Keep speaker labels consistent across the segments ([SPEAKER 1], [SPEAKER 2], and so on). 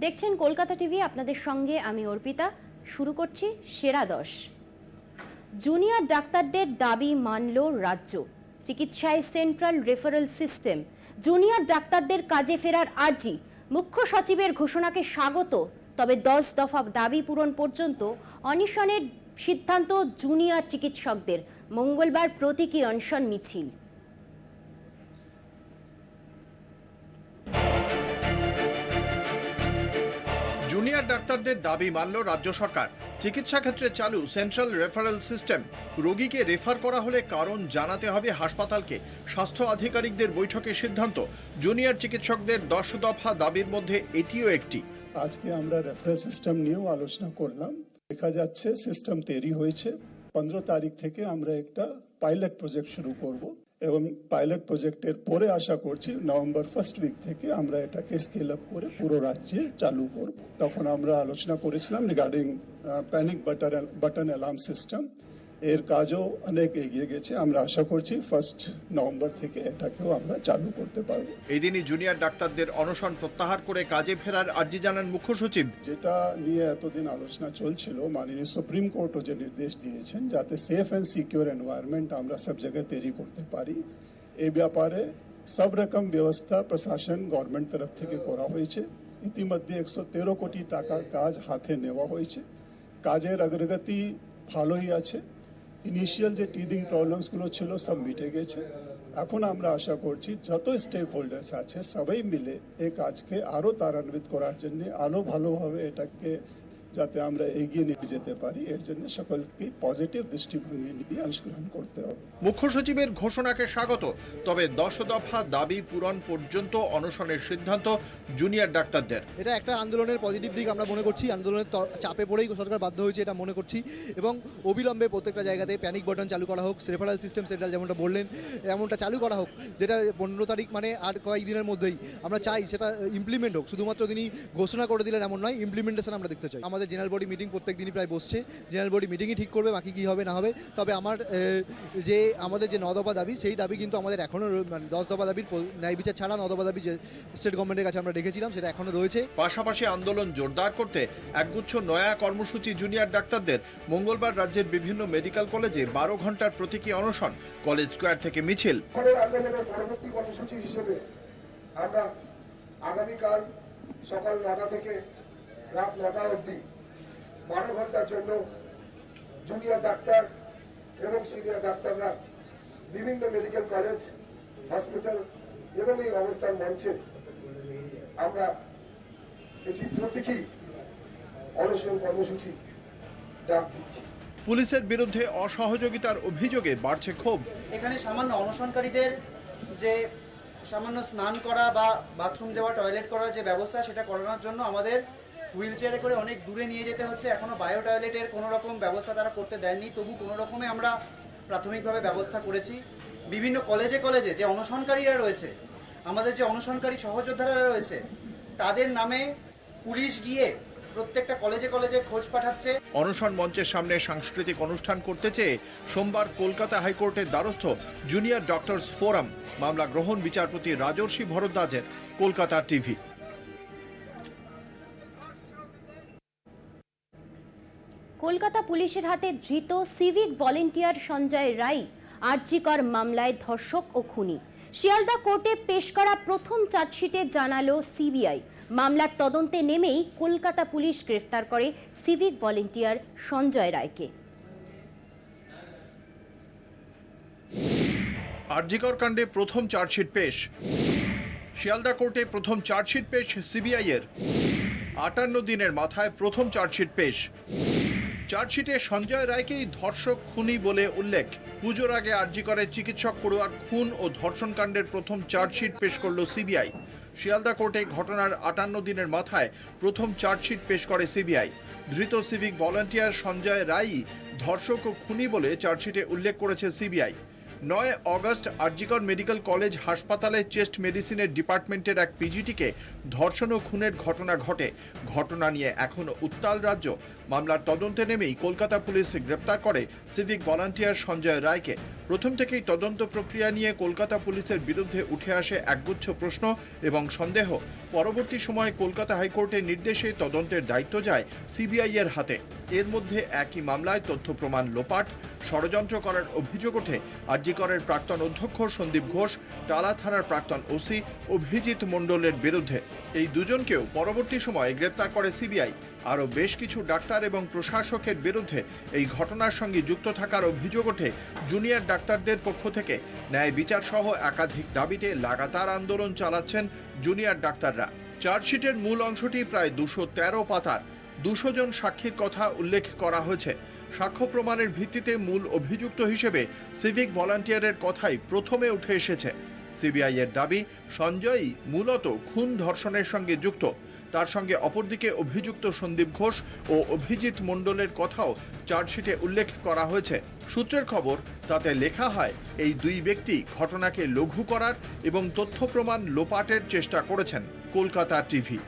[SPEAKER 1] দেখছেন কলকাতা টিভি, আপনাদের সঙ্গে আমি অর্পিতা। শুরু করছি সেরা 10। জুনিয়র ডাক্তারদের দাবি মানল রাজ্য। চিকিৎসায় সেন্ট্রাল রেফারেল সিস্টেম, জুনিয়র ডাক্তারদের কাজে ফেরার আর্জি। মুখ্য সচিবের ঘোষণাকে স্বাগত, তবে 10 দফা দাবি পূরণ পর্যন্ত অনশনের সিদ্ধান্ত জুনিয়র চিকিৎসকদের। মঙ্গলবার প্রতীকী অনশন মিছিল।
[SPEAKER 2] জুনিয়র ডাক্তারদের দাবি মানল রাজ্য সরকার। চিকিৎসা ক্ষেত্রে চালু সেন্ট্রাল রেফারেল সিস্টেম। রোগীকে রেফার করা হলে কারণ জানাতে হবে হাসপাতালকে। স্বাস্থ্য আধিকারিকদের বৈঠকে সিদ্ধান্ত। জুনিয়র চিকিৎসকদের 10 দফা দাবির মধ্যে এটিও একটি।
[SPEAKER 3] আজকে আমরা রেফারেল সিস্টেম নিয়েও আলোচনা করলাম। দেখা যাচ্ছে সিস্টেম তৈরি হয়েছে। 15 তারিখ থেকে আমরা একটা পাইলট প্রজেক্ট শুরু করব এবং পাইলট প্রজেক্টের পরে আশা করছি নভেম্বর ফার্স্ট উইক থেকে আমরা এটাকে স্কেল আপ করে পুরো রাজ্যে চালু করব। তখন আমরা আলোচনা করেছিলাম regarding panic button alarm system. এর কাজও অনেক এগিয়ে গেছে। আমরা আশা করছি 1 নভেম্বর থেকে এটাকেও আমরা চালু করতে পারব।
[SPEAKER 2] এই দিনই জুনিয়র ডাক্তারদের অনশন প্রত্যাহার করে কাজে ফেরার আর্জি জানান মুখ্য সচিব।
[SPEAKER 3] যেটা নিয়ে এতদিন আলোচনা চলছিল, মাননীয় সুপ্রিম কোর্টও যে নির্দেশ দিয়েছেন যাতে সেফ অ্যান্ড সিকিউর এনভায়রনমেন্ট আমরা সব জায়গায় তৈরি করতে পারি, এই ব্যাপারে সব রকম ব্যবস্থা প্রশাসন গভর্নমেন্ট তরফ থেকে করা হয়েছে। ইতিমধ্যে 113 কোটি টাকার কাজ হাতে নেওয়া হয়েছে। কাজের অগ্রগতি ভালোই আছে। ইনিশিয়াল যে টিদিং প্রবলেমসগুলো ছিল সব মিটে গেছে। এখন আমরা আশা করছি যত স্টেক হোল্ডার্স আছে সবাই মিলে এই কাজকে আরও ত্বরান্বিত করার জন্য, আরও ভালোভাবে এটাকে যাতে আমরা এগিয়ে নিয়ে যেতে পারি, এর জন্য সকলকে পজিটিভ দৃষ্টিভঙ্গি নিয়ে অংশগ্রহণ করতে হবে।
[SPEAKER 2] মুখ্য সচিবের ঘোষণাকে স্বাগত, তবে 10 দফা দাবি পূরণ পর্যন্ত অনশনের সিদ্ধান্ত জুনিয়র ডাক্তারদের।
[SPEAKER 4] এটা একটা আন্দোলনের পজিটিভ দিক আমরা মনে করছি। আন্দোলনের চাপে পড়েই সরকার বাধ্য হয়েছে এটা মনে করছি, এবং অবিলম্বে প্রত্যেকটা জায়গাতে প্যানিক বাটন চালু করা হোক, রেফারেল সিস্টেম সেন্ট্রাল যেমনটা বললেন এমনটা চালু করা হোক, যেটা 15 তারিখ মানে আর কয়েকদিনের মধ্যেই আমরা চাই সেটা ইমপ্লিমেন্ট হোক। শুধুমাত্র তিনি ঘোষণা করে দিলেন এমন নয়, ইমপ্লিমেন্টেশন আমরা দেখতে চাই। আমাদের জেনারেল বডি মিটিং প্রত্যেক দিনই প্রায় বসছে। জেনারেল বডি মিটিংই ঠিক করবে বাকি কী হবে না হবে। তবে আমাদের যে 9 দফা দাবি, সেই দাবি কিন্তু আমাদের এখনও 10 দফা দাবির ন্যায় বিচার ছাড়া 9 দফা দাবি যে স্টেট গভর্নমেন্টের কাছে আমরা রেখেছিলাম সেটা এখনও রয়েছে।
[SPEAKER 2] পাশাপাশি আন্দোলন জোরদার করতে একগুচ্ছ নয়া কর্মসূচি জুনিয়র ডাক্তারদের। মঙ্গলবার রাজ্যের বিভিন্ন মেডিকেল কলেজে 12 ঘন্টার প্রতীকী অনশন। কলেজ স্কোয়ার থেকে মিছিল।
[SPEAKER 5] আন্দোলনের পরবর্তী কর্মসূচি হিসেবে আমরা আগামীকাল সকাল 9টা থেকে রাত 9টা অবধি 12 ঘন্টার জন্য জুনিয়র ডাক্তার এবং সিনিয়র ডাক্তাররা বিভিন্ন মেডিকেল কলেজ, হসপিটাল এবং এই অবস্থান মঞ্চে আমরা এটি প্রতীকী অনশন কর্মসূচি ডাক দিচ্ছি।
[SPEAKER 2] পুলিশের বিরুদ্ধে অসহযোগিতার অভিযোগে বাড়ছে ক্ষোভ।
[SPEAKER 6] এখানে সামান্য অনশনকারীদের যে সামান্য স্নান করা বা বাথরুম যাওয়া, টয়লেট করার যে ব্যবস্থা, সেটা করানোর জন্য আমাদের হুইল চেয়ারে করে অনেক দূরে নিয়ে যেতে হচ্ছে। এখনও বায়ো টয়লেটের কোনো রকম ব্যবস্থা তারা করতে দেননি, তবু কোনো রকমে আমরা প্রাথমিকভাবে ব্যবস্থা করেছি। বিভিন্ন কলেজে কলেজে যে অনশনকারীরা রয়েছে, আমাদের যে অনশনকারী সহযোদ্ধারা রয়েছে, তাদের নামে পুলিশ গিয়ে প্রত্যেকটা কলেজে কলেজে খোঁজ পাঠাচ্ছে।
[SPEAKER 2] অনশন মঞ্চের সামনে সাংস্কৃতিক অনুষ্ঠান করতে চেয়ে সোমবার কলকাতা হাইকোর্টের দ্বারস্থ জুনিয়র ডক্টরস ফোরাম। মামলা গ্রহণ বিচারপতি রাজর্ষি ভরদ্বাজের। কলকাতা টিভি।
[SPEAKER 1] কলকাতা পুলিশের হাতে ধৃত সিভিক ভলেন্টিয়ার সঞ্জয় রায় আরজিকর মামলায় ধর্ষক ও খুনি। শিয়ালদা কোর্টে পেশ করা প্রথম চার্জশিটে জানালো সিবিআই, মামলার তদন্তে নেমেই কলকাতা পুলিশ গ্রেফতার করে সিভিক ভলেন্টিয়ার সঞ্জয় রায়কে।
[SPEAKER 2] আরজিকর কাণ্ডে প্রথম চার্জশিট পেশ। শিয়ালদা কোর্টে প্রথম চার্জশিট পেশ সিবিআই এর। 58 দিনের মাথায় প্রথম চার্জশিট পেশ। চার্জশিটে সঞ্জয় রায়কেই ধর্ষক খুনি বলে উল্লেখ। পুজোর আগে আরজিকরের চিকিৎসক পড়ুয়ার খুন ও ধর্ষণ কাণ্ডের প্রথম চার্জশিট পেশ করল সিবিআই। শিয়ালদা কোর্টে ঘটনার 58 দিনের মাথায় প্রথম চার্জশিট পেশ করে সিবিআই। ধৃত সিভিক ভলান্টিয়ার সঞ্জয় রায়ই ধর্ষক ও খুনি বলে চার্জশিটে উল্লেখ করেছে CBI. 9 August RG Kar medical college হাসপাতালে চেস্ট মেডিসিনের ডিপার্টমেন্টের এক পিজিটিকে ধর্ষণ ও খুনের ঘটনা ঘটে। ঘটনা নিয়ে এখনো উত্তাল রাজ্য। মামলার তদন্তে নেমেই কলকাতা পুলিশ গ্রেপ্তার করে সিভিক ভলান্টিয়ার সঞ্জয় রায়কে। প্রথম থেকেই তদন্ত প্রক্রিয়া নিয়ে কলকাতা পুলিশের বিরুদ্ধে উঠে আসে একগুচ্ছ প্রশ্ন এবং সন্দেহ। পরবর্তী সময়ে কলকাতা হাইকোর্টের নির্দেশে তদন্তের দায়িত্ব যায় সিবিআই এর হাতে। এর মধ্যে একই মামলায় তথ্য প্রমাণ লোপাট, ষড়যন্ত্র করার অভিযোগ ওঠে আরজিকরের প্রাক্তন অধ্যক্ষ সন্দীপ ঘোষ, টালা থানার প্রাক্তন ওসি অভিজিৎ মণ্ডলের বিরুদ্ধে। এই দুজনকেও পরবর্তী সময়ে গ্রেপ্তার করে সিবিআই। আরও বেশ কিছু ডাক্তার এবং প্রশাসকের বিরুদ্ধে এই ঘটনার সঙ্গে যুক্ত থাকার অভিযোগ ওঠে জুনিয়র ডাক্তারদের পক্ষ থেকে। ন্যায় বিচার সহ একাধিক দাবিতে লাগাতার আন্দোলন চালাচ্ছেন জুনিয়র ডাক্তাররা। চার্জশিটের মূল অংশটি প্রায় 213 পাতার। 200 জন সাক্ষীর কথা উল্লেখ করা হয়েছে। সাক্ষ্য প্রমাণের ভিত্তিতে মূল অভিযুক্ত হিসেবে সিভিক ভলান্টিয়ারের কথাই প্রথমে উঠে এসেছে। সিবিআই এর দাবি, সঞ্জয়ই মূলত খুন ধর্ষণের সঙ্গে যুক্ত। তার সঙ্গে অপরদিকে অভিযুক্ত সন্দীপ ঘোষ ও অভিজিৎ মণ্ডলের কথাও চার্জশিটে উল্লেখ করা হয়েছে। সূত্রের খবর, তাতে লেখা হয় এই দুই ব্যক্তি ঘটনাকে লঘু করার এবং তথ্য প্রমাণ লোপাটের চেষ্টা করেছেন। কলকাতা টিভি।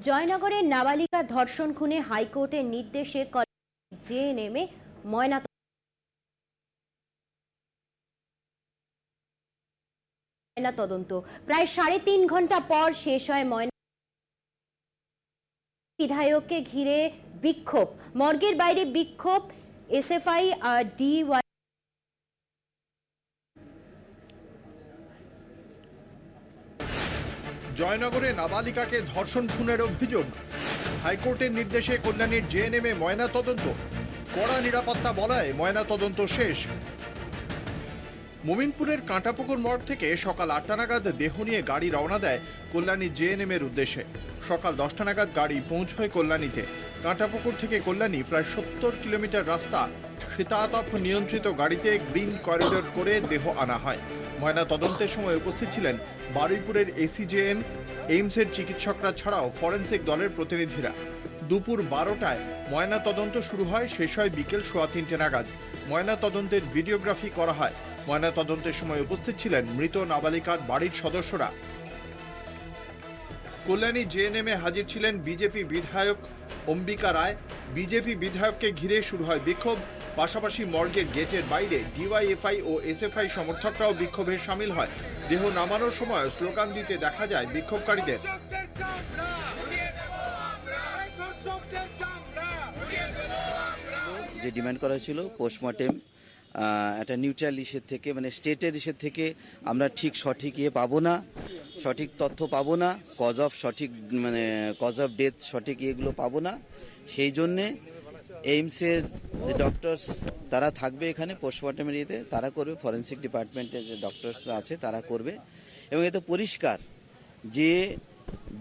[SPEAKER 1] জয়নগরে নাবালিকা ধর্ষণ খুনে হাইকোর্টের নির্দেশে জেএনএমে ময়নাতদন্ত। প্রায় 3.5 ঘন্টা পর শেষ হয় বিধায়ককে ঘিরে বিক্ষোভ। মর্গের বাইরে বিক্ষোভ এসএফআই আর ডিওয়াই।
[SPEAKER 2] জয়নগরে নাবালিকাকে ধর্ষণ খুনের অভিযোগ। হাইকোর্টের নির্দেশে কল্যাণীর জেএনএমে ময়নাতদন্ত। কড়া নিরাপত্তা বলায় ময়নাতদন্ত শেষ। মোমিনপুরের কাঁটাপুকুর মর্গ থেকে সকাল 8টা নাগাদ দেহ নিয়ে গাড়ি রওনা দেয় কল্যাণী জেএনএম এর উদ্দেশ্যে। সকাল 10টা নাগাদ গাড়ি পৌঁছয় কল্যাণীতে। কাঁটাপুকুর থেকে কল্যাণী প্রায় 70 কিলোমিটার রাস্তা শীতাতপ নিয়ন্ত্রিত গাড়িতে গ্রিন করিডোর করে দেহ আনা হয়। ময়না তদন্তের সময় উপস্থিত ছিলেন বারুইপুরের এসিজেএম, এইমসের চিকিৎসকরা ছাড়াও ফরেনসিক দলের প্রতিনিধিরা। দুপুর 12টায় ময়না তদন্ত শুরু হয়, শেষ হয় বিকেল 3:15 নাগাদ। ময়না তদন্তের ভিডিওগ্রাফি করা হয়। ময়না তদন্তের সময় উপস্থিত ছিলেন মৃত নাবালিকার বাড়ির সদস্যরা। কল্যাণী জেএনএমে হাজির ছিলেন বিজেপি বিধায়ক অম্বিকা রায়। বিজেপি বিধায়ককে ঘিরে শুরু হয় বিক্ষোভ। পাশাপাশি মর্গের গেটের বাইরে ডিওয়াইএফআই ও এসএফআই সমর্থকরাও বিক্ষোভে সামিল হয়। দেহ নামানোর সময় স্লোগান দিতে দেখা যায় বিক্ষোভকারীদের।
[SPEAKER 7] যে ডিমান্ড করা হয়েছিল পোস্টমর্টেম একটা নিউট্রাল ইস্যুর থেকে, মানে স্টেটের ইস্যুর থেকে আমরা সঠিক পাবো না, সঠিক তথ্য পাবো না, কজ অফ ডেথ সঠিক এগুলো পাবো না। সেই জন্যে এইমসের যে ডক্টরস তারা থাকবে এখানে পোস্টমর্টেমের ইয়েতে, তারা করবে। ফরেন্সিক ডিপার্টমেন্টের যে ডক্টরস আছে তারা করবে। এবং এতে পরিষ্কার যে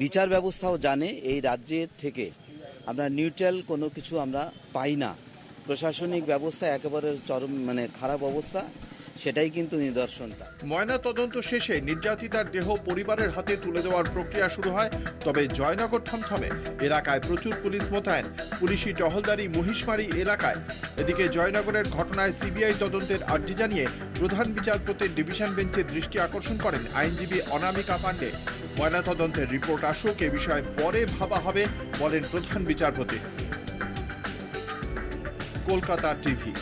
[SPEAKER 7] বিচার ব্যবস্থাও জানে এই রাজ্যের থেকে আমরা নিউট্রাল কোনো কিছু আমরা পাই না। প্রশাসনিক ব্যবস্থা একেবারে চরম খারাপ অবস্থা, সেটাই কিন্তু নিদর্শনটা।
[SPEAKER 2] ময়না তদন্ত শেষে নির্যাতিতার দেহ পরিবারের হাতে তুলে দেওয়ার প্রক্রিয়া শুরু হয়। তবে জয়নগর থমথমে। এলাকায় প্রচুর পুলিশ মোতায়েন। পুলিশি টহলদারি মহিষমারি এলাকায়। এদিকে জয়নগরের ঘটনায় সিবিআই তদন্তের আর্জি জানিয়ে প্রধান বিচারপতির ডিভিশন বেঞ্চে দৃষ্টি আকর্ষণ করেন আইনজীবী অনামিকা পাণ্ডে। ময়না তদন্তের রিপোর্ট আসুক, এ বিষয়ে পরে ভাবা হবে বলেন প্রধান বিচারপতি। কলকাতা টিভি।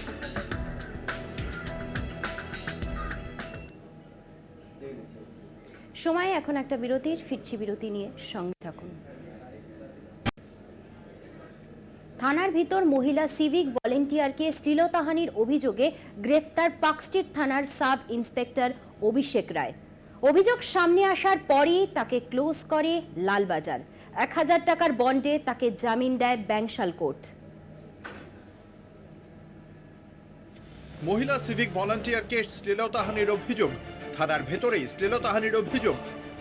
[SPEAKER 1] সময় এখন একটা বিরতির, ফিরছি বিরতি নিয়ে, সঙ্গে থাকুন। থানার ভিতর মহিলা সিভিক ভলেন্টিয়ারকে শ্লীলতাহানির অভিযোগে গ্রেফতার পার্কস্ট্রিট থানার সাব ইন্সপেক্টর অভিষেক রায়। অভিযোগ সামনে আসার পরই তাকে ক্লোজ করে লালবাজার। 1000 টাকার বন্ডে তাকে জামিন দেয় ব্যাংশাল কোর্ট।
[SPEAKER 2] মহিলা সিভিক ভলান্টিয়ারকে শ্লীলতাহানির অভিযোগ। থানার ভেতরেই শ্লীলতাহানির অভিযোগ।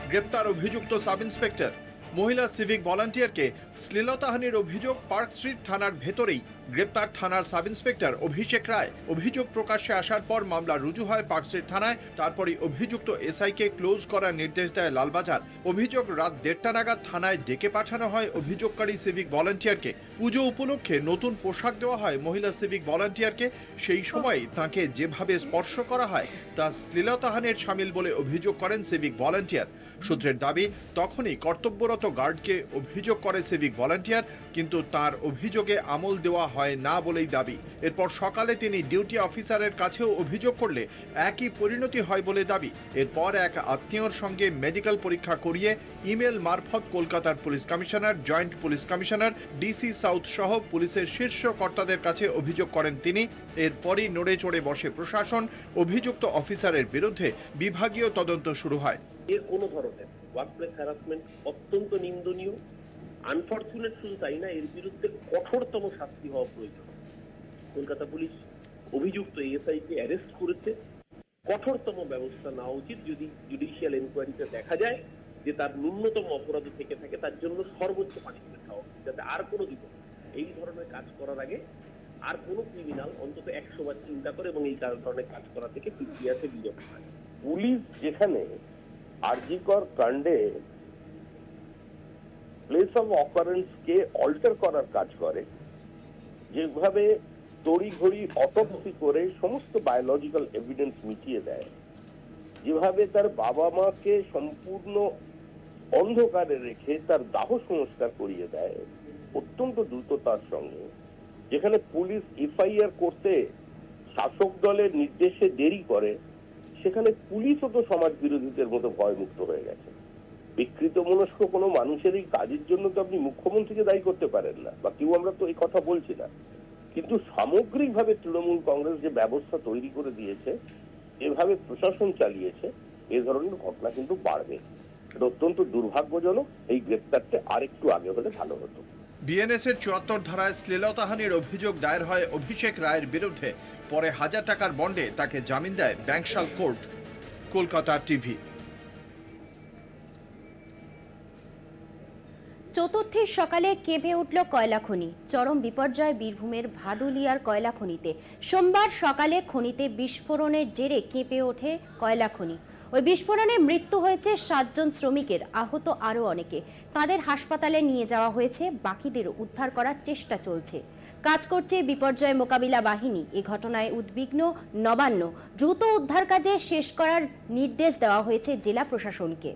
[SPEAKER 2] গ্রেপ্তার অভিযুক্ত সাব ইন্সপেক্টর। মহিলা সিভিক ভলান্টিয়ারকে শ্লীলতাহানির অভিযোগ পার্ক স্ট্রিট থানার ভেতরেই গ্রেপ্তার থানার সাব ইন্সপেক্টর অভিষেক রায়। অভিযোগ প্রকাশ্যে আসার পর মামলা রুজু হয় পার্ক স্ট্রিট থানায়। তারপরই অভিযুক্ত এসআইকে ক্লোজ করার নির্দেশ দেয় লালবাজার। অভিযোগ রাত 1:30 নাগাদ থানায় ডেকে পাঠানো হয় অভিযোগকারী সিভিক ভলান্টিয়ারকে। পুজো উপলক্ষে নতুন পোশাক দেওয়া হয় মহিলা সিভিক ভলান্টিয়ারকে। সেই সময় তাকে যেভাবে স্পর্শ করা হয় তা শ্লীলতাহানির শামিল বলে অভিযোগ করেন সিভিক ভলান্টিয়ার। সূত্রের দাবি, তখনই কর্তব্যরত গার্ডকে অভিযোগ করে সিভিক ভলান্টিয়ার, কিন্তু তার অভিযোগে আমল দেওয়া হয় না বলেই দাবি। এরপর সকালে তিনি ডিউটি অফিসারের কাছেও অভিযোগ করলে একই পরিণতি হয় বলে দাবি। এরপর এক আত্মীয়র সঙ্গে মেডিকেল পরীক্ষা করিয়ে ইমেল মারফত কলকাতার police commissioner, joint police commissioner, DC south সহ পুলিশের শীর্ষ কর্তাদের কাছে অভিযোগ করেন তিনি। এরপরই নড়ে চড়ে বসে প্রশাসন। অভিযুক্ত অফিসারের বিরুদ্ধে বিভাগীয় তদন্ত শুরু হয়।
[SPEAKER 8] এর কোনো ধরনের ওয়ার্কপ্লেস হ্যারাসমেন্ট অত্যন্ত নিন্দনীয়, আনফরচুনেট। শুধু তাই না, এর বিরুদ্ধে কঠোরতম শাস্তি হওয়া প্রয়োজন। কলকাতা পুলিশ অভিযুক্ত এএসআইকে অ্যারেস্ট করেছে। কঠোরতম ব্যবস্থা নেওয়া উচিত। যদি জুডিশিয়াল এনকোয়ারিতে দেখা যায় যে তার ন্যূনতম অপরাধ থেকে থাকে, তার জন্য সর্বোচ্চ পানিশমেন্ট হওয়া উচিত, যাতে আর কোনো দিন এই ধরনের কাজ করার আগে আর কোনো ক্রিমিনাল অন্তত 100 বার চিন্তা করে এবং এই ধরনের কাজ করা থেকে পিছিয়ে আসে বিরত হয়। পুলিশ যেখানে আরজিকর কাণ্ডে প্লেস অফ অকারেন্স কে অল্টার করার কাজ করে, যেভাবে তড়িঘড়ি অটোপসি করে সমস্ত বায়োলজিক্যাল এভিডেন্স মিটিয়ে দেয়, যেভাবে তার বাবা মাকে সম্পূর্ণ অন্ধকারে রেখে তার দাহ সংস্কার করিয়ে দেয় অত্যন্ত দ্রুততার সঙ্গে, যেখানে পুলিশ এফআইআর করতে শাসক দলের নির্দেশে দেরি করে, সেখানে পুলিশও তো সমাজ বিরোধীদের মতো ভয়মুক্ত হয়ে গেছে। বিকৃত মনস্ক কোনো মানুষের এই কাজের জন্য তো আপনি মুখ্যমন্ত্রীকে দায়ী করতে পারেন না, বা কেউ, আমরা তো এই কথা বলছি না। কিন্তু সামগ্রিকভাবে তৃণমূল কংগ্রেস যে ব্যবস্থা তৈরি করে দিয়েছে, এভাবে প্রশাসন চালিয়েছে, এ ধরনের ঘটনা কিন্তু বাড়বে। এটা অত্যন্ত দুর্ভাগ্যজনক। এই গ্রেপ্তারটা আরেকটু আগে হলে ভালো হতো।
[SPEAKER 2] বিএনএসের 74 ধারায় শ্লীলতাহানির অভিযোগ দায়ের হয় অভিষেক রায়ের বিরুদ্ধে। পরে 1000 টাকার বন্ডে তাকে জামিন দেয় ব্যাংকশাল কোর্ট। কলকাতা টিভি।
[SPEAKER 1] চতুর্থীর সকালে কেঁপে উঠল কয়লা খনি। চরম বিপর্যয় বীরভূমের ভাদুলিয়ার কয়লা খনিতে। সোমবার সকালে খনিতে বিস্ফোরণের জেরে কেঁপে ওঠে কয়লা খনি। ওই বিস্ফোরণে মৃত্যু হয়েছে 7 জন শ্রমিকের, আহত আরও অনেকে। তাদের হাসপাতালে নিয়ে যাওয়া হয়েছে, বাকিদেরও উদ্ধার করার চেষ্টা চলছে। কাজ করছে বিপর্যয় মোকাবিলা বাহিনী। এ ঘটনায় উদ্বিগ্ন নবান্ন। দ্রুত উদ্ধার কাজে শেষ করার নির্দেশ দেওয়া হয়েছে জেলা প্রশাসনকে।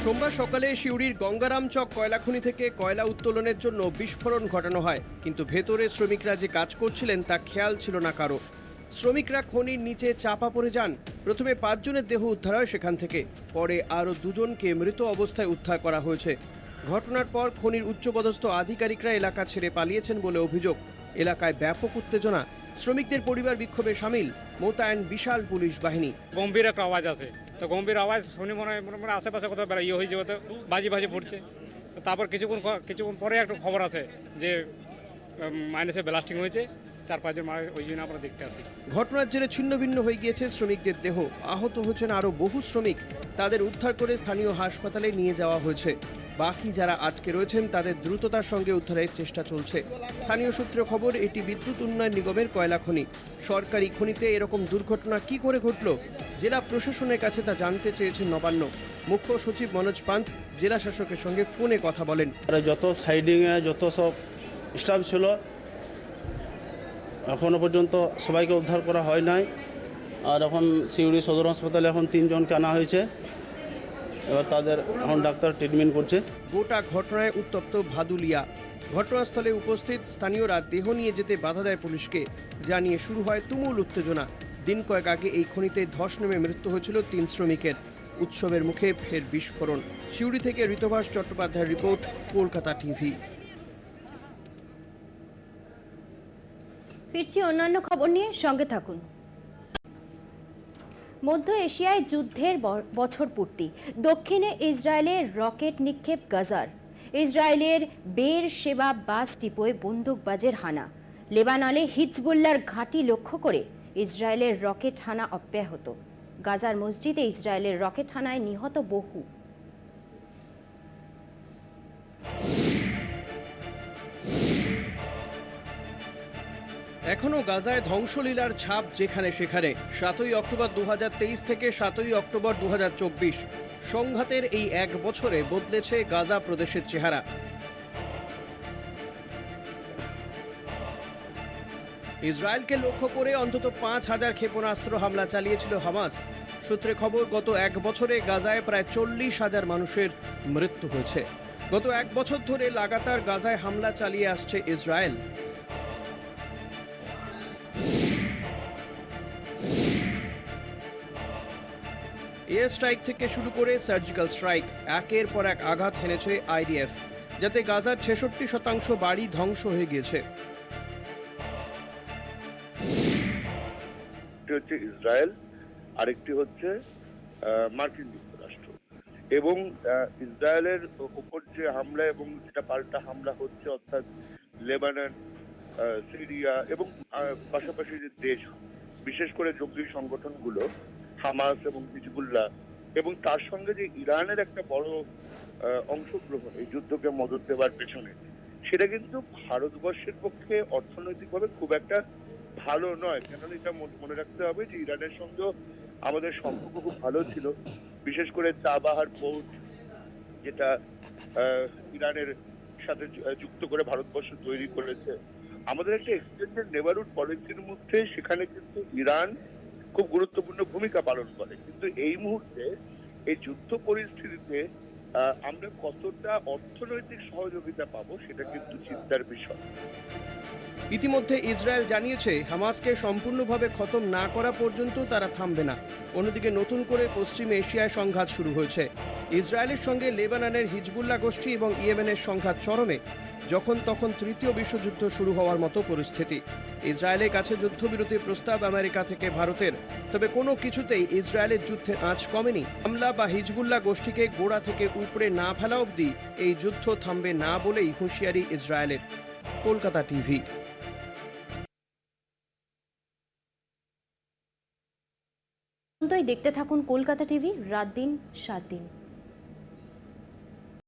[SPEAKER 9] সোমবার সকালে সিউড়ির গঙ্গারামচক কয়লাখনি থেকে কয়লা উত্তোলনের জন্য বিস্ফোরণ ঘটানো হয়, কিন্তু ভেতরে শ্রমিকরা যে কাজ করছিলেন তা খেয়াল ছিল না কারো। শ্রমিকরা খনির নিচে চাপা পড়ে যান। প্রথমে 5 জনের দেহ উদ্ধার হয় সেখান থেকে, পরে আরও 2 জনকে মৃত অবস্থায় উদ্ধার করা হয়েছে। ঘটনার পর খনির উচ্চপদস্থ আধিকারিকরা এলাকা ছেড়ে পালিয়েছেন বলে অভিযোগ। এলাকায় ব্যাপক উত্তেজনা। শ্রমিকদের পরিবার বিক্ষোভে সামিল, মোতায়েন বিশাল পুলিশ বাহিনী।
[SPEAKER 10] গম্ভীর একটা আওয়াজ আছে, তো গম্ভীর আওয়াজ শুনে মনে হয় আশেপাশে কোথাও ইয়ে হয়ে যাবে, তো বাজি পড়ছে। তো তারপর কিছুক্ষণ পরে একটা খবর আছে যে মাইনাসে ব্লাস্টিং হয়েছে, 4-5 জন মারা, ওই জন্য আমরা দেখতে আসি।
[SPEAKER 9] ঘটনার জেরে ছিন্ন ভিন্ন হয়ে গিয়েছে শ্রমিকদের দেহ। আহত হচ্ছেন আরও বহু শ্রমিক। তাদের উদ্ধার করে স্থানীয় হাসপাতালে নিয়ে যাওয়া হয়েছে। বাকি যারা আটকে রয়েছেন তাদের দ্রুততার সঙ্গে উদ্ধারের চেষ্টা চলছে। স্থানীয় সূত্রে খবর, এটি বিদ্যুৎ উন্নয়ন নিগমের কয়লা খনি। সরকারি খনিতে এরকম দুর্ঘটনা কি করে ঘটল, জেলা প্রশাসনের কাছে তা জানতে চেয়েছেন নবান্ন। মুখ্য সচিব মনোজ পান্থ জেলা শাসকের সঙ্গে ফোনে কথা বলেন।
[SPEAKER 11] যত সাইডিংয়ে যত সব স্টাফ ছিল, এখনো পর্যন্ত সবাইকে উদ্ধার করা হয় নাই। আর এখন সিউড়ি সদর হাসপাতালে এখন 3 জনকে আনা হয়েছে। এবার তাদের এখন ডাক্তার ট্রিটমেন্ট করছে।
[SPEAKER 9] গোটা ঘটনায় উত্তপ্ত ভাদুলিয়া। ঘটনাস্থলে উপস্থিত স্থানীয়রা দেহ নিয়ে যেতে বাধা দেয় পুলিশকে, যা নিয়ে শুরু হয় তুমুল উত্তেজনা। দিন কয়েক আগে এই খনিতে ধস নেমে মৃত্যু হয়েছিল 3 শ্রমিকের। উৎসবের মুখে ফের বিস্ফোরণ। সিউড়ি থেকে ঋতভাস চট্টোপাধ্যায়ের রিপোর্ট, কলকাতা টিভি।
[SPEAKER 1] ফিরছি অন্যান্য খবর নিয়ে, সঙ্গে থাকুন। মধ্য এশিয়ায় যুদ্ধের বছর পূর্তি। দক্ষিণে ইসরায়েলের রকেট নিক্ষেপ গাজার। ইসরায়েলের বের সেবা বাস ডিপোয় বন্দুকবাজের হানা। লেবাননে হিজবুল্লাহর ঘাঁটি লক্ষ্য করে ইসরায়েলের রকেট হানা অব্যাহত। গাজার মসজিদে ইসরায়েলের রকেট হানায় নিহত বহু।
[SPEAKER 9] এখনও গাজায় ধ্বংসলীলার ছাপ যেখানে সেখানে। 7ই অক্টোবর 2023 থেকে 7ই অক্টোবর 2024 সংঘাতের এই এক বছরে বদলেছে গাজা প্রদেশের চেহারা। ইসরায়েলকে লক্ষ্য করে অন্তত 5,000 ক্ষেপণাস্ত্র হামলা চালিয়েছিল হামাস। সূত্রে খবর, গত এক বছরে গাজায় প্রায় 40,000 মানুষের মৃত্যু হয়েছে। গত এক বছর ধরে লাগাতার গাজায় হামলা চালিয়ে আসছে ইসরায়েল। এয়ার স্ট্রাইক থেকে শুরু করে সার্জিক্যাল স্ট্রাইক, একের পর এক আঘাত হেনেছে আইডিএফ, যাতে গাজার 66% বাড়ি ধ্বংস হয়ে গিয়েছে।
[SPEAKER 8] একটি হচ্ছে ইসরায়েল, আরেকটি হচ্ছে মার্কিন যুক্তরাষ্ট্র। এবং ইসরায়েলের উপর যে হামলা এবং যেটা পাল্টা হামলা হচ্ছে, অর্থাৎ লেবানন, সিরিয়া এবং পাশাপাশি যে দেশ, বিশেষ করে জঙ্গি সংগঠনগুলো হামাস এবং হিজবুল্লাহ, এবং তার সঙ্গে যে ইরানের একটা বড় অংশগ্রহণ এই যুদ্ধকে মদত দেওয়ার পেছনে, সেটা কিন্তু ভারতবর্ষের পক্ষে অর্থনৈতিকভাবে খুব একটা ভালো নয়। কেননা এটা মনে রাখতে হবে যে ইরানের সঙ্গে আমাদের সম্পর্ক খুব ভালো ছিল, বিশেষ করে চাবাহার পোর্ট, যেটা ইরানের সাথে যুক্ত করে ভারতবর্ষ তৈরি করেছে। আমাদের একটা এক্সটেন্ডেড নেবারহুড পলিসির মধ্যে সেখানে কিন্তু ইরান খুব গুরুত্বপূর্ণ ভূমিকা পালন করে। কিন্তু এই মুহূর্তে এই যুদ্ধ পরিস্থিতিতে আমরা কতটা অর্থনৈতিক সহযোগিতা পাবো সেটা কিন্তু চিন্তার বিষয়।
[SPEAKER 9] ইতিমধ্যে ইসরায়েল জানিয়েছে, হামাসকে সম্পূর্ণভাবে খতম না করা পর্যন্ত তারা থামবে না। অন্যদিকে নতুন করে পশ্চিম এশিয়ায় সংঘাত শুরু হয়েছে। ইসরায়েলের সঙ্গে লেবাননের হিজবুল্লাহ গোষ্ঠী এবং ইয়েমেনের সংঘাত চরমে, যখন তখন তৃতীয় বিশ্বযুদ্ধ শুরু হওয়ার মতো পরিস্থিতি। ইসরায়েলের কাছে যুদ্ধবিরতির প্রস্তাব আমেরিকা থেকে ভারতের, তবে কোনো কিছুতেই ইসরায়েলের যুদ্ধের আঁচ কমেনি। হামলা বা হিজবুল্লাহ গোষ্ঠীকে গোড়া থেকে উপড়ে না ফেলা অবধি এই যুদ্ধ থামবে না বলেই হুঁশিয়ারি ইসরায়েলের। কলকাতা টিভি।
[SPEAKER 1] দেখতে থাকুন কলকাতা টিভি, রাত দিন 7 দিন।